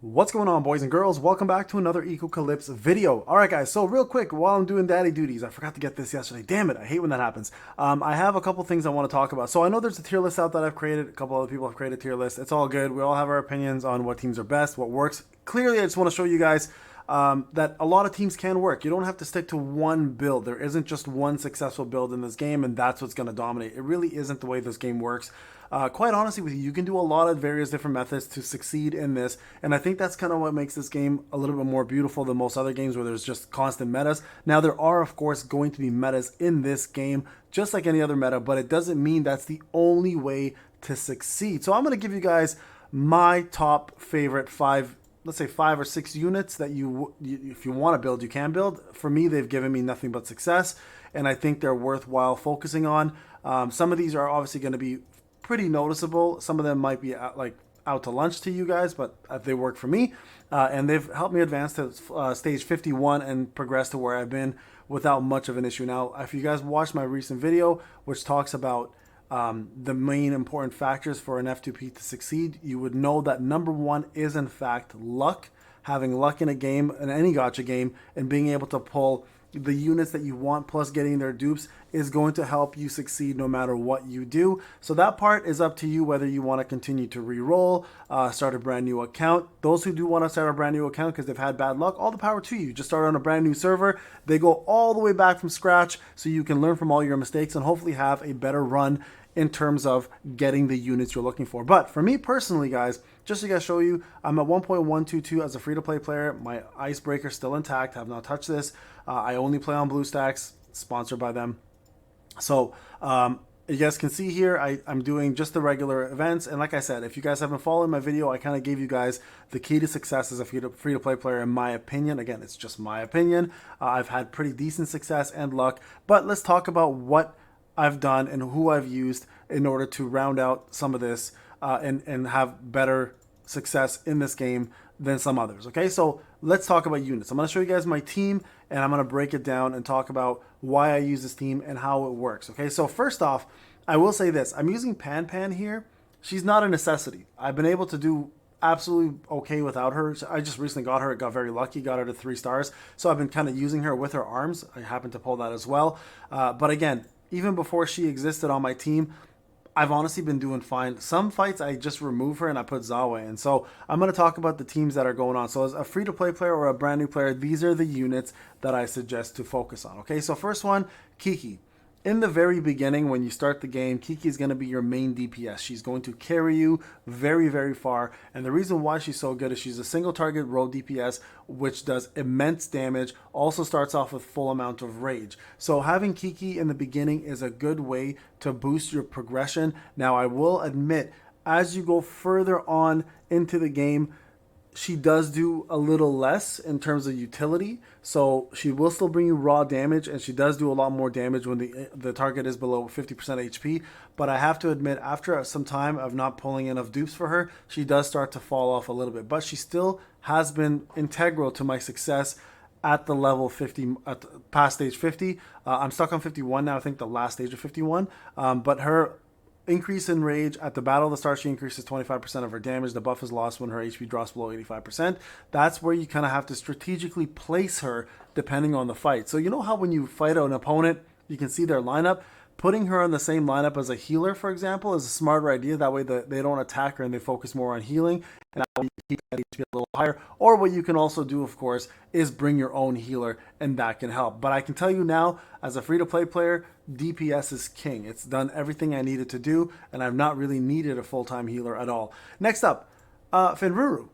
What's going on, boys and girls? Welcome back to another Echocalypse video. Alright guys, so real quick, while I'm doing daddy duties, I forgot to get this yesterday. Damn it, I hate when that happens. I have a couple things I want to talk about. So I know there's a tier list out that I've created. A couple other people have created tier lists. It's all good. We all have our opinions on what teams are best, what works. Clearly, I just want to show you guys that a lot of teams can work. You don't have to stick to one build. There isn't just one successful build in this game, and that's what's going to dominate. It really isn't the way this game works. Quite honestly with you, you can do a lot of various different methods to succeed in this, and I think that's kind of what makes this game a little bit more beautiful than most other games where there's just constant metas. Now, there are, of course, going to be metas in this game, just like any other meta, but it doesn't mean that's the only way to succeed. So I'm going to give you guys my top favorite let's say 5 or 6 units that if you want to build, you can build. For me, they've given me nothing but success, and I think they're worthwhile focusing on. Some of these are obviously going to be pretty noticeable. Some of them might be out to lunch to you guys, but they work for me, and they've helped me advance to stage 51 and progress to where I've been without much of an issue. Now, if you guys watched my recent video, which talks about the main important factors for an F2P to succeed, you would know that number one is in fact luck. Having luck in a game, in any gacha game, and being able to pull the units that you want plus getting their dupes is going to help you succeed no matter what you do. So that part is up to you whether you want to continue to re-roll, start a brand new account. Those who do want to start a brand new account because they've had bad luck, all the power to you. Just start on a brand new server. They go all the way back from scratch so you can learn from all your mistakes and hopefully have a better run in terms of getting the units you're looking for. But for me personally, guys, just to show you, I'm at 1.122 as a free-to-play player. My icebreaker still intact. Have not touched this. I only play on BlueStacks, sponsored by them. So you guys can see here, I'm doing just the regular events. And like I said, if you guys haven't followed my video, I kind of gave you guys the key to success as a free-to-play player in my opinion. Again, it's just my opinion. I've had pretty decent success and luck. But let's talk about what I've done and who I've used in order to round out some of this and have better success in this game than some others. Okay, so let's talk about units. I'm going to show you guys my team and I'm going to break it down and talk about why I use this team and how it works. Okay, so first off, I will say this. I'm using Pan here. She's not a necessity. I've been able to do absolutely okay without her. I just recently got her, got very lucky, got her to 3 stars. So I've been kind of using her with her arms. I happen to pull that as well. But again, even before she existed on my team, I've honestly been doing fine. Some fights I just remove her and I put Zawe in. So I'm going to talk about the teams that are going on. So as a free-to-play player or a brand new player, these are the units that I suggest to focus on. Okay, so first one, Kiki. In the very beginning, when you start the game, Kiki is going to be your main DPS. She's going to carry you very, very far. And the reason why she's so good is she's a single target row DPS, which does immense damage, also starts off with full amount of rage. So having Kiki in the beginning is a good way to boost your progression. Now, I will admit, as you go further on into the game, she does do a little less in terms of utility, so she will still bring you raw damage, and she does do a lot more damage when the target is below 50% HP. But I have to admit, after some time of not pulling enough dupes for her, she does start to fall off a little bit. But she still has been integral to my success at the level 50, past stage 50. I'm stuck on 51 now, I think the last stage of 51. But her increase in rage at the battle of the start, she increases 25% of her damage. The buff is lost when her HP drops below 85%. That's where you kind of have to strategically place her depending on the fight. So you know how when you fight an opponent, you can see their lineup? Putting her in the same lineup as a healer, for example, is a smarter idea. That way they don't attack her and they focus more on healing. And that way you keep that HP a little higher. Or what you can also do, of course, is bring your own healer, and that can help. But I can tell you now, as a free-to-play player, DPS is king. It's done everything I needed to do, and I've not really needed a full-time healer at all. Next up, Fen Ruru.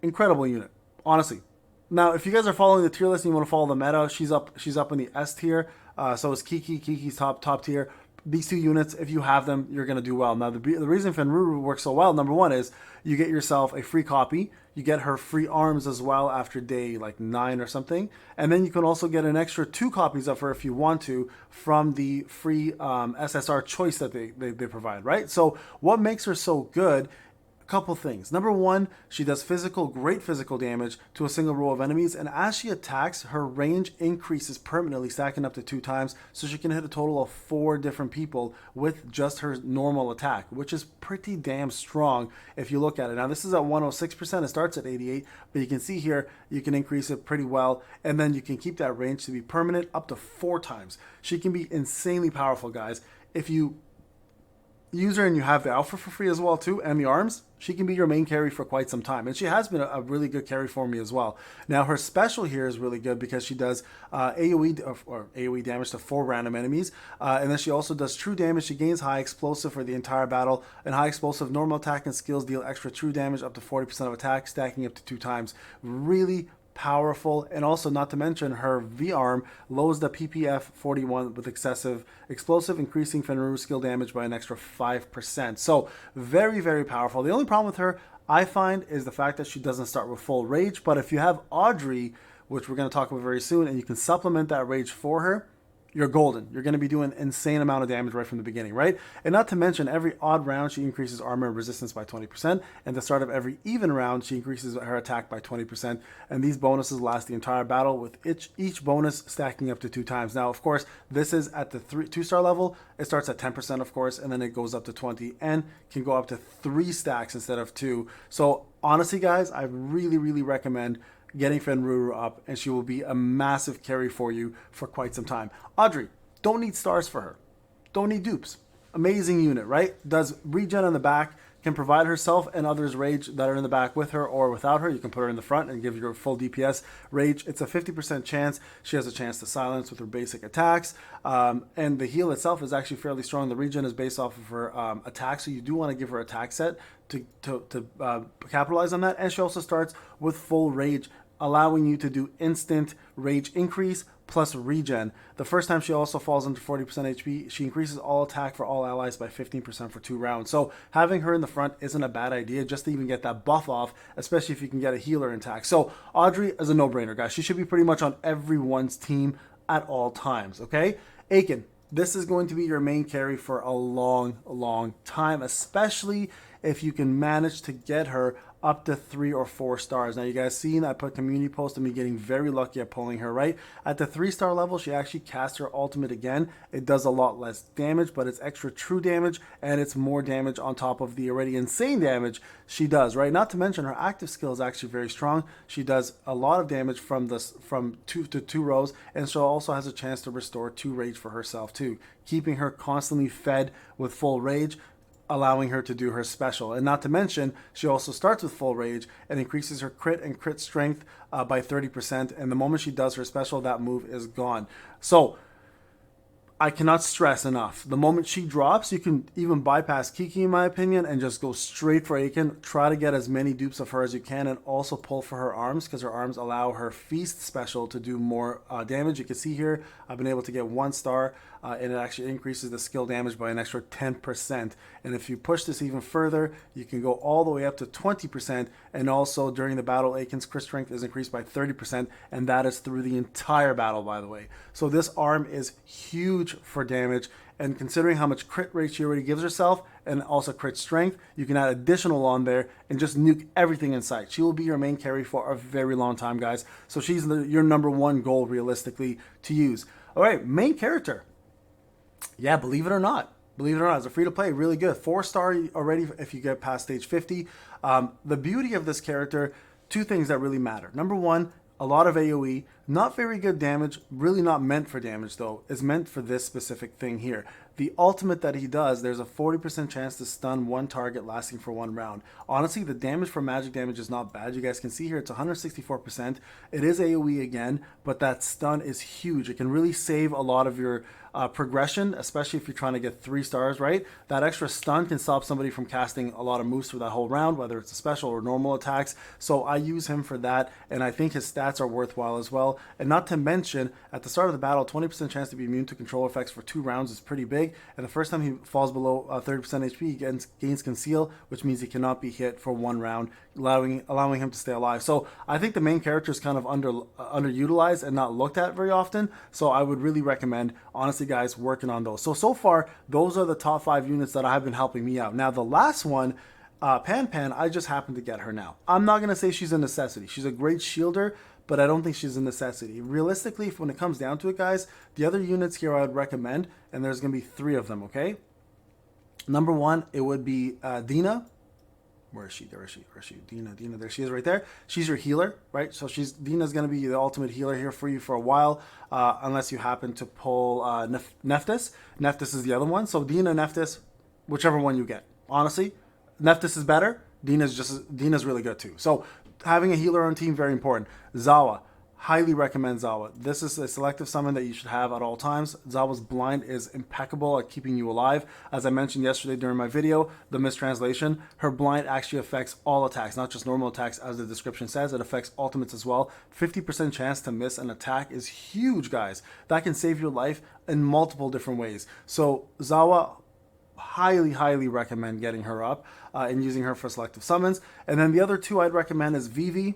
Incredible unit, honestly. Now, if you guys are following the tier list and you want to follow the meta, she's up in the S tier. So is Kiki. Kiki's top tier. These two units, if you have them, you're going to do well. Now, the reason Fen Ruru works so well, number one, is you get yourself a free copy. You get her free arms as well after day like 9 or something. And then you can also get an extra 2 copies of her if you want to from the free SSR choice that they provide, right? So what makes her so good Couple things. Number one, she does great physical damage to a single row of enemies, and as she attacks, her range increases permanently, stacking up to 2 times, so she can hit a total of 4 different people with just her normal attack, which is pretty damn strong if you look at it. Now, this is at 106%, it starts at 88, but you can see here, you can increase it pretty well, and then you can keep that range to be permanent up to 4 times. She can be insanely powerful, guys. If you use her and you have the alpha for free as well too, and the arms, she can be your main carry for quite some time, and she has been a really good carry for me as well. Now, her special here is really good because she does AoE damage to 4 random enemies, and then she also does true damage. She gains high explosive for the entire battle, and high explosive normal attack and skills deal extra true damage up to 40% of attack, stacking up to 2 times. Really powerful, and also not to mention her V-arm lowers the PPF 41 with excessive explosive, increasing Fen Ruru skill damage by an extra 5%. So very, very powerful. The only problem with her, I find, is the fact that she doesn't start with full rage, but if you have Audrey, which we're going to talk about very soon, and you can supplement that rage for her, you're golden. You're going to be doing insane amount of damage right from the beginning, right? And not to mention, every odd round, she increases armor and resistance by 20%. And the start of every even round, she increases her attack by 20%. And these bonuses last the entire battle, with each bonus stacking up to 2 times. Now, of course, this is at the 2-star level. It starts at 10%, of course, and then it goes up to 20 and can go up to 3 stacks instead of 2. So honestly, guys, I really, really recommend getting Fen Ruru up, and she will be a massive carry for you for quite some time. Audrey, don't need stars for her. Don't need dupes. Amazing unit, right? Does regen on the back, can provide herself and others rage that are in the back with her or without her. You can put her in the front and give your full DPS rage. It's a 50% chance. She has a chance to silence with her basic attacks. And the heal itself is actually fairly strong. The regen is based off of her attack, so you do want to give her attack set to capitalize on that. And she also starts with full rage, allowing you to do instant rage increase plus regen. The first time she also falls into 40% HP, she increases all attack for all allies by 15% for 2 rounds. So having her in the front isn't a bad idea, just to even get that buff off, especially if you can get a healer intact. So Audrey is a no-brainer, guys. She should be pretty much on everyone's team at all times, okay? Aken, this is going to be your main carry for a long, long time, especially if you can manage to get her up to 3 or 4 stars. Now, you guys seen I put community post of me getting very lucky at pulling her, right? At the 3-star level, she actually casts her ultimate again. It does a lot less damage, but it's extra true damage, and it's more damage on top of the already insane damage she does, right? Not to mention her active skill is actually very strong. She does a lot of damage from 2 to 2 rows, and she also has a chance to restore 2 rage for herself too, keeping her constantly fed with full rage, allowing her to do her special. And not to mention, she also starts with full rage and increases her crit and crit strength by 30%. And the moment she does her special, that move is gone. So I cannot stress enough. The moment she drops, you can even bypass Kiki, in my opinion, and just go straight for Aken. Try to get as many dupes of her as you can, and also pull for her arms, because her arms allow her feast special to do more damage. You can see here, I've been able to get 1 star, and it actually increases the skill damage by an extra 10%. And if you push this even further, you can go all the way up to 20%. And also during the battle, Aken's crit strength is increased by 30%, and that is through the entire battle, by the way. So this arm is huge for damage, and considering how much crit rate she already gives herself and also crit strength, you can add additional on there and just nuke everything in sight. She will be your main carry for a very long time, guys. So she's your number 1 goal realistically to use. All right, main character. Yeah, believe it or not, it's a free-to-play, really good. 4-star already if you get past stage 50. The beauty of this character, 2 things that really matter. Number 1, a lot of AoE, not very good damage, really not meant for damage though, is meant for this specific thing here. The ultimate that he does, there's a 40% chance to stun 1 target lasting for 1 round. Honestly, the damage for magic damage is not bad. You guys can see here, it's 164%. It is AoE again, but that stun is huge. It can really save a lot of your progression, especially if you're trying to get 3 stars, right? That extra stun can stop somebody from casting a lot of moves for that whole round, whether it's a special or normal attacks. So I use him for that, and I think his stats are worthwhile as well. And not to mention, at the start of the battle, 20% chance to be immune to control effects for 2 rounds is pretty big. And the first time he falls below 30% HP, he gains conceal, which means he cannot be hit for 1 round, allowing him to stay alive. So I think the main character is kind of underutilized and not looked at very often. So I would really recommend, honestly, guys, working on those. So far, those are the top 5 units that have been helping me out. Now, the last one, Pan, I just happen to get her now. I'm not going to say she's a necessity. She's a great shielder, but I don't think she's a necessity. Realistically, when it comes down to it, guys, the other units here I would recommend, and there's going to be 3 of them, okay? Number 1, it would be Dina. Where is she? There is she. Where is she? Dina. There she is right there. She's your healer, right? So Dina's going to be the ultimate healer here for you for a while, unless you happen to pull Nephthys. Nephthys is the other one. So Dina, Nephthys, whichever one you get. Honestly, Nephthys is better. Dina's really good too. So having a healer on team, very important. Zawa. Highly recommend Zawa. This is a selective summon that you should have at all times. Zawa's blind is impeccable at keeping you alive. As I mentioned yesterday during my video, the mistranslation, her blind actually affects all attacks, not just normal attacks as the description says. It affects ultimates as well. 50% chance to miss an attack is huge, guys. That can save your life in multiple different ways. So Zawa, highly recommend getting her up and using her for selective summons. And then the other 2 I'd recommend is Vivi.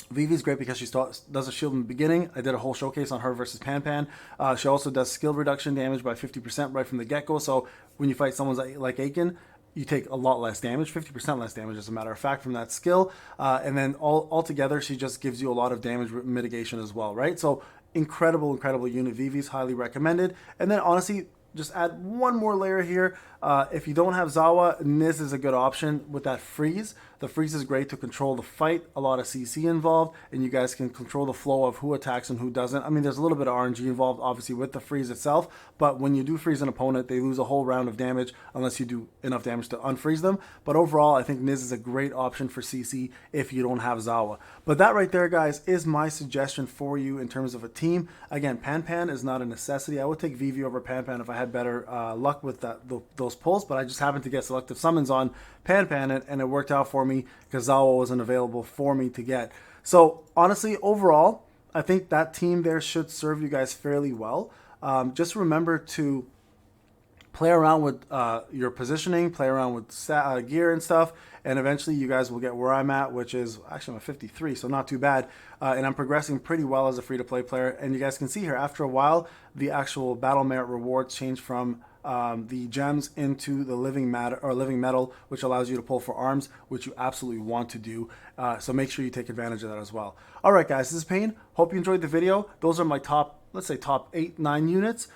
Vivi's great because she does a shield in the beginning. I did a whole showcase on her versus Pan. She also does skill reduction damage by 50% right from the get-go. So when you fight someone like Aken, you take a lot less damage, 50% less damage as a matter of fact from that skill. And then altogether, she just gives you a lot of damage mitigation as well, right? So incredible unit. Vivi's highly recommended. And then honestly, just add one more layer here. If you don't have Zawa, Niz is a good option with that freeze. The freeze is great to control the fight, a lot of CC involved, and you guys can control the flow of who attacks and who doesn't. I mean, there's a little bit of RNG involved, obviously, with the freeze itself, but when you do freeze an opponent, they lose a whole round of damage unless you do enough damage to unfreeze them. But overall, I think Niz is a great option for CC if you don't have Zawa. But that right there, guys, is my suggestion for you in terms of a team. Again, Pan is not a necessity. I would take Vivi over Pan if I had better luck with those pulls, but I just happened to get selective summons on Pan and it worked out for me because Zawa wasn't available for me to get. So honestly, overall, I think that team there should serve you guys fairly well. Just remember to play around with your positioning, play around with gear and stuff, and eventually you guys will get where I'm at, which is actually I'm at 53, so not too bad. And I'm progressing pretty well as a free-to-play player. And you guys can see here, after a while, the actual battle merit rewards change from the gems into the living matter or living metal, which allows you to pull for arms, which you absolutely want to do. So make sure you take advantage of that as well. All right, guys, this is Payne. Hope you enjoyed the video. Those are my top, let's say, top 8-9 units.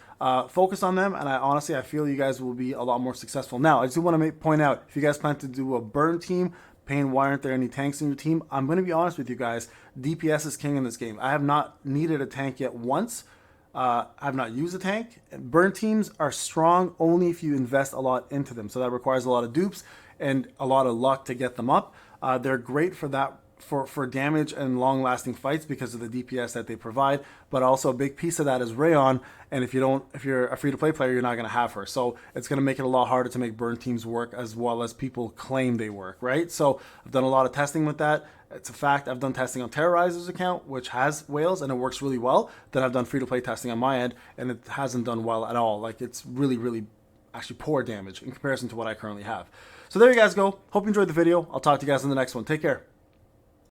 Focus on them, and I feel you guys will be a lot more successful. Now, I just want to point out, if you guys plan to do a burn team, Payne, why aren't there any tanks in your team? I'm going to be honest with you guys. DPS is king in this game. I have not needed a tank yet once. I've not used a tank. Burn teams are strong only if you invest a lot into them. So that requires a lot of dupes and a lot of luck to get them up. They're great for that, for damage and long-lasting fights because of the DPS that they provide. But also a big piece of that is Rayon. And if you're a free-to-play player, you're not going to have her. So it's going to make it a lot harder to make burn teams work as well as people claim they work, right? So I've done a lot of testing with that. It's a fact. I've done testing on Terrorizer's account, which has whales, and it works really well. Then I've done free-to-play testing on my end, and it hasn't done well at all. Like, it's really actually poor damage in comparison to what I currently have. So there you guys go. Hope you enjoyed the video. I'll talk to you guys in the next one. Take care.